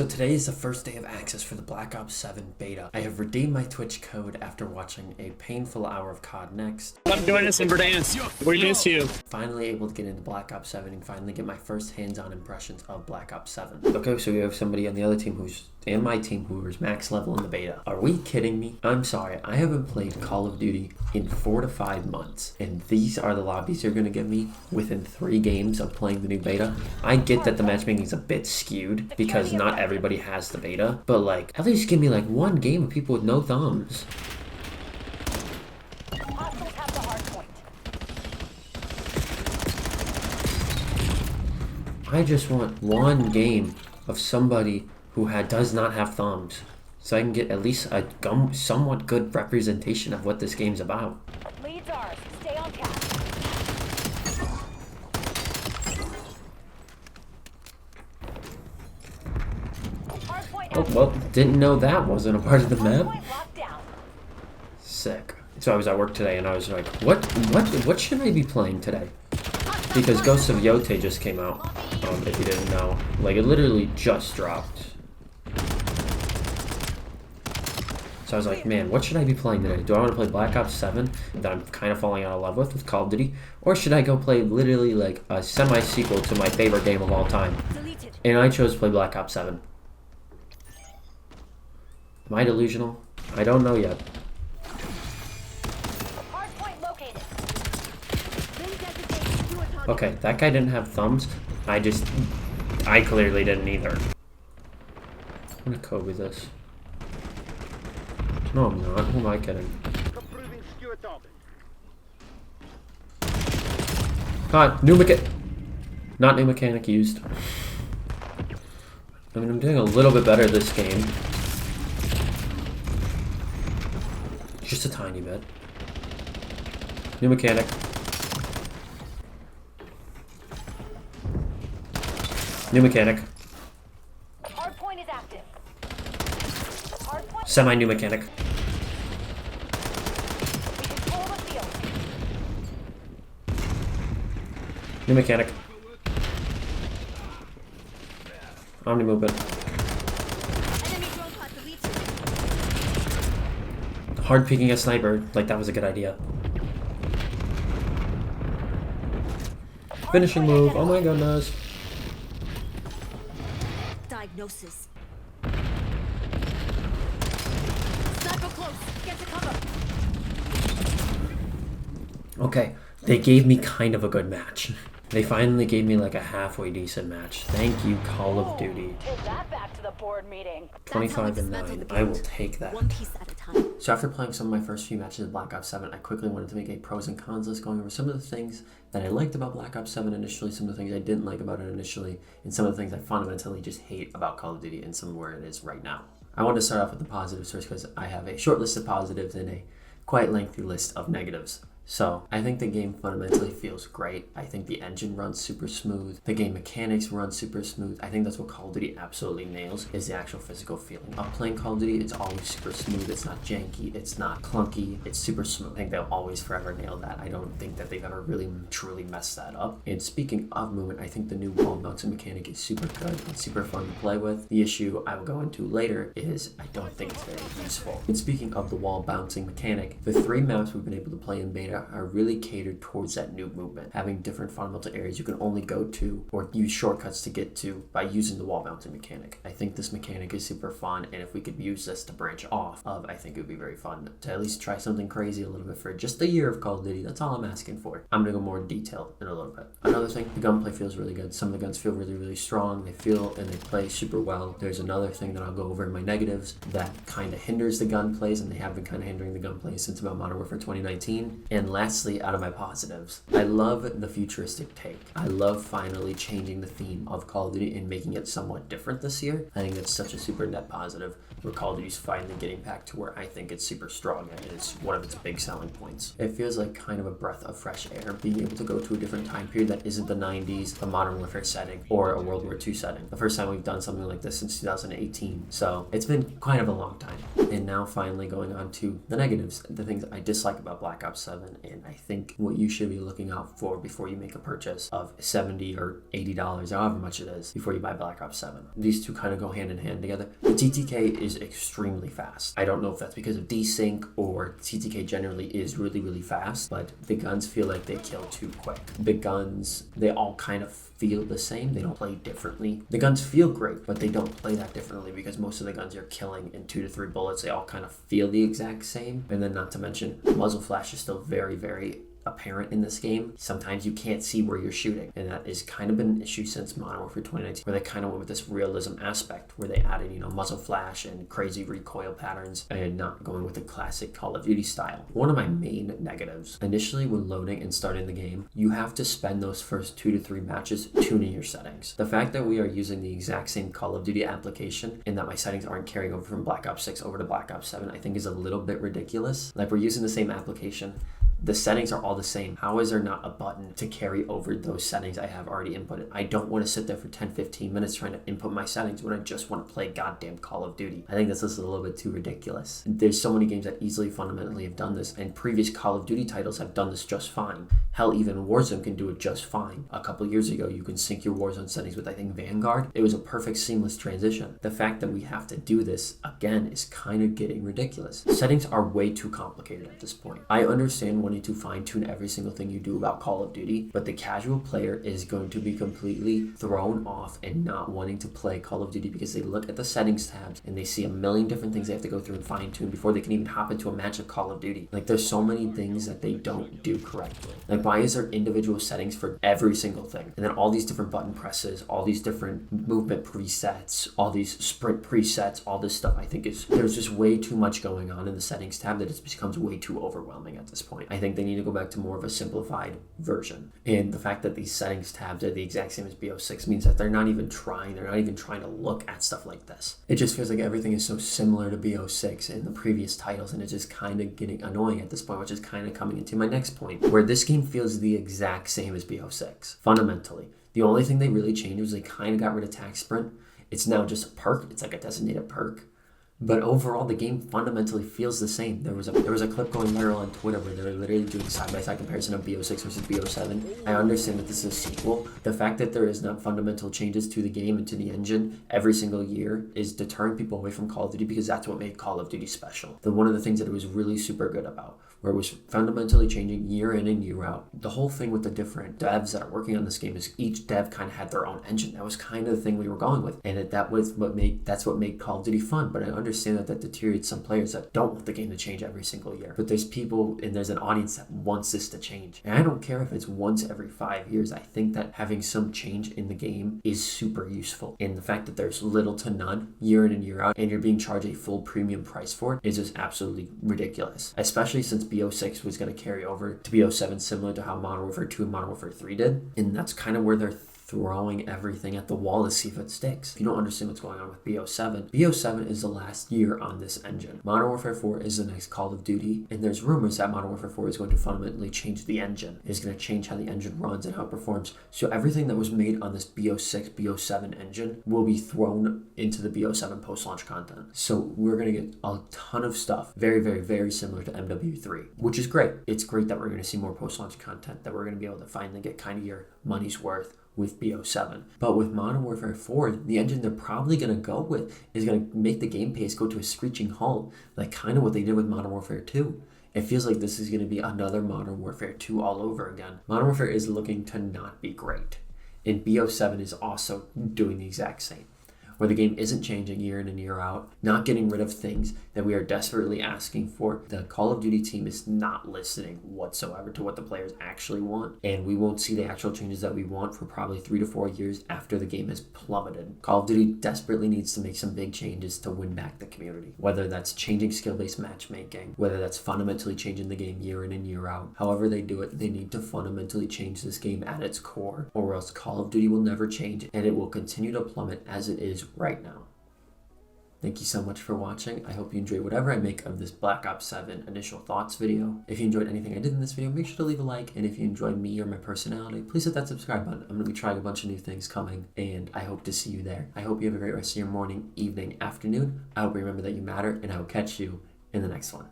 So today is the first day of access for the Black Ops 7 beta. I have redeemed my Twitch code after watching a painful hour of COD Next. Come join us in Verdansk. We miss you. Finally able to get into Black Ops 7 and finally get my first hands-on impressions of Black Ops 7. Okay, so we have somebody on the other team and my team who is max level in the beta. Are we kidding me? I'm sorry, I haven't played Call of Duty in 4 to 5 months, and these are the lobbies you're gonna give me within 3 games of playing the new beta. I get that the matchmaking is a bit skewed because not everybody has the beta, but like, at least give me like 1 game of people with no thumbs. I just want 1 game of somebody who does not have thumbs, so I can get at least a somewhat good representation of what this game's about. Leads ours. Stay on task. Oh, well, didn't know that wasn't a part of the map. Sick. So I was at work today and I was like, what should I be playing today? Because Ghosts of Yote just came out, if you didn't know. Like, it literally just dropped. So I was like, man, what should I be playing today? Do I want to play Black Ops 7 that I'm kind of falling out of love with Call of Duty? Or should I go play literally like a semi-sequel to my favorite game of all time? And I chose to play Black Ops 7. Am I delusional? I don't know yet. Okay, that guy didn't have thumbs. I clearly didn't either. I'm gonna Kobe this. No, I'm not. Who am I kidding? God, not new mechanic used. I mean, I'm doing a little bit better this game. Just a tiny bit. New mechanic. New mechanic. Hardpoint is active. Semi-new mechanic. We control the field. New mechanic. Omni movement. Hard peeking a sniper, like that was a good idea. Finishing move, oh my goodness. Diagnosis. Sniper close. Get to cover. Okay, they gave me kind of a good match. They finally gave me like a halfway decent match. Thank you, Call of Duty. Take that back to the board meeting. 25 and 9. I will take that. One piece at a time. So after playing some of my first few matches of Black Ops 7, I quickly wanted to make a pros and cons list going over some of the things that I liked about Black Ops 7 initially, some of the things I didn't like about it initially, and some of the things I fundamentally just hate about Call of Duty and some of where it is right now. I wanted to start off with the positives first because I have a short list of positives and a quite lengthy list of negatives. So, I think the game fundamentally feels great. I think the engine runs super smooth. The game mechanics run super smooth. I think that's what Call of Duty absolutely nails, is the actual physical feeling of playing Call of Duty. It's always super smooth. It's not janky. It's not clunky. It's super smooth. I think they'll always forever nail that. I don't think that they've ever really truly messed that up. And speaking of movement, I think the new wall mounting mechanic is super good and super fun to play with. The issue I will go into later is I don't think it's very useful. And speaking of the wall bouncing mechanic, the 3 maps we've been able to play in beta are really catered towards that new movement, having different fundamental areas you can only go to or use shortcuts to get to by using the wall mounting mechanic. I think this mechanic is super fun, and if we could use this to branch off of, I think it would be very fun to at least try something crazy a little bit for just a year of Call of Duty. That's all I'm asking for. I'm gonna go more in detail in a little bit. Another thing, the gunplay feels really good. Some of the guns feel really, really strong. They feel and they play super well. There's another thing that I'll go over in my negatives that kind of hinders the gunplays, and they have been kind of hindering the gunplays since about Modern Warfare 2019. And lastly, out of my positives, I love the futuristic take. I love finally changing the theme of Call of Duty and making it somewhat different this year. I think that's such a super net positive, where Call of Duty's finally getting back to where I think it's super strong and it's one of its big selling points. It feels like kind of a breath of fresh air, being able to go to a different time period that isn't the 90s, a Modern Warfare setting, or a World War II setting. The first time we've done something like this since 2018, so it's been kind of a long time. And now finally going on to the negatives, the things I dislike about Black Ops 7. 7, and I think what you should be looking out for before you make a purchase of $70 or $80, however much it is, before you buy Black Ops 7. These two kind of go hand in hand together. The TTK is extremely fast. I don't know if that's because of desync or TTK generally is really, really fast, but the guns feel like they kill too quick. The guns, they all kind of feel the same. They don't play differently. The guns feel great, but they don't play that differently because most of the guns you're killing in 2 to 3 bullets. They all kind of feel the exact same. And then not to mention, muzzle flash is still very, very apparent in this game. Sometimes you can't see where you're shooting, and that has kind of been an issue since Modern Warfare 2019, where they kind of went with this realism aspect where they added, muzzle flash and crazy recoil patterns and not going with the classic Call of Duty style. One of my main negatives, initially when loading and starting the game, you have to spend those first 2 to 3 matches tuning your settings. The fact that we are using the exact same Call of Duty application and that my settings aren't carrying over from Black Ops 6 over to Black Ops 7, I think is a little bit ridiculous. Like, we're using the same application. The settings are all the same. How is there not a button to carry over those settings I have already inputted? I don't want to sit there for 10-15 minutes trying to input my settings when I just want to play goddamn Call of Duty. I think this is a little bit too ridiculous. There's so many games that easily fundamentally have done this, and previous Call of Duty titles have done this just fine. Hell, even Warzone can do it just fine. A couple years ago, you can sync your Warzone settings with, I think, Vanguard. It was a perfect seamless transition. The fact that we have to do this again is kind of getting ridiculous. Settings are way too complicated at this point. I understand wanting to fine-tune every single thing you do about Call of Duty, but the casual player is going to be completely thrown off and not wanting to play Call of Duty because they look at the settings tabs and they see a million different things they have to go through and fine-tune before they can even hop into a match of Call of Duty. Like, there's so many things that they don't do correctly. Like, why is there individual settings for every single thing? And then all these different button presses, all these different movement presets, all these sprint presets, all this stuff, I think there's just way too much going on in the settings tab that it becomes way too overwhelming at this point. I think they need to go back to more of a simplified version. And the fact that these settings tabs are the exact same as BO6 means that they're not even trying to look at stuff like this. It just feels like everything is so similar to BO6 and the previous titles, and it's just kind of getting annoying at this point, which is kind of coming into my next point, where this game feels the exact same as BO6, fundamentally. The only thing they really changed was they kind of got rid of attack sprint. It's now just a perk. It's like a designated perk. But overall, the game fundamentally feels the same. There was a clip going viral on Twitter where they were literally doing side-by-side comparison of BO6 versus BO7. I understand that this is a sequel. The fact that there is not fundamental changes to the game and to the engine every single year is deterring people away from Call of Duty because that's what made Call of Duty special. One of the things that it was really super good about, where it was fundamentally changing year in and year out. The whole thing with the different devs that are working on this game is each dev kind of had their own engine. That was kind of the thing we were going with, and that's what made Call of Duty fun. But I understand that deteriorates some players that don't want the game to change every single year. But there's people and there's an audience that wants this to change, and I don't care if it's once every 5 years. I think that having some change in the game is super useful, and the fact that there's little to none year in and year out, and you're being charged a full premium price for it, is just absolutely ridiculous. Especially since BO6 was going to carry over to BO7, similar to how Modern Warfare 2 and Modern Warfare 3 did. And that's kind of where they're throwing everything at the wall to see if it sticks. If you don't understand what's going on with BO7 is the last year on this engine. Modern Warfare 4 is the next Call of Duty, and there's rumors that Modern Warfare 4 is going to fundamentally change the engine. It's going to change how the engine runs and how it performs. So everything that was made on this BO6, BO7 engine will be thrown into the BO7 post-launch content. So we're going to get a ton of stuff very, very, very similar to MW3, which is great. It's great that we're going to see more post-launch content, that we're going to be able to finally get kind of your money's worth with BO7. But with Modern Warfare 4, the engine they're probably going to go with is going to make the game pace go to a screeching halt, like kind of what they did with Modern Warfare 2. It feels like this is going to be another Modern Warfare 2 all over again. Modern Warfare is looking to not be great, and BO7 is also doing the exact same, where the game isn't changing year in and year out, not getting rid of things that we are desperately asking for. The Call of Duty team is not listening whatsoever to what the players actually want, and we won't see the actual changes that we want for probably 3 to 4 years after the game has plummeted. Call of Duty desperately needs to make some big changes to win back the community, whether that's changing skill-based matchmaking, whether that's fundamentally changing the game year in and year out. However they do it, they need to fundamentally change this game at its core, or else Call of Duty will never change, and it will continue to plummet as it is right now. Thank you so much for watching. I hope you enjoyed whatever I make of this Black Ops 7 initial thoughts video. If you enjoyed anything I did in this video, make sure to leave a like. And if you enjoyed me or my personality, please hit that subscribe button. I'm going to be trying a bunch of new things coming, and I hope to see you there. I hope you have a great rest of your morning, evening, afternoon. I hope you remember that you matter, and I will catch you in the next one.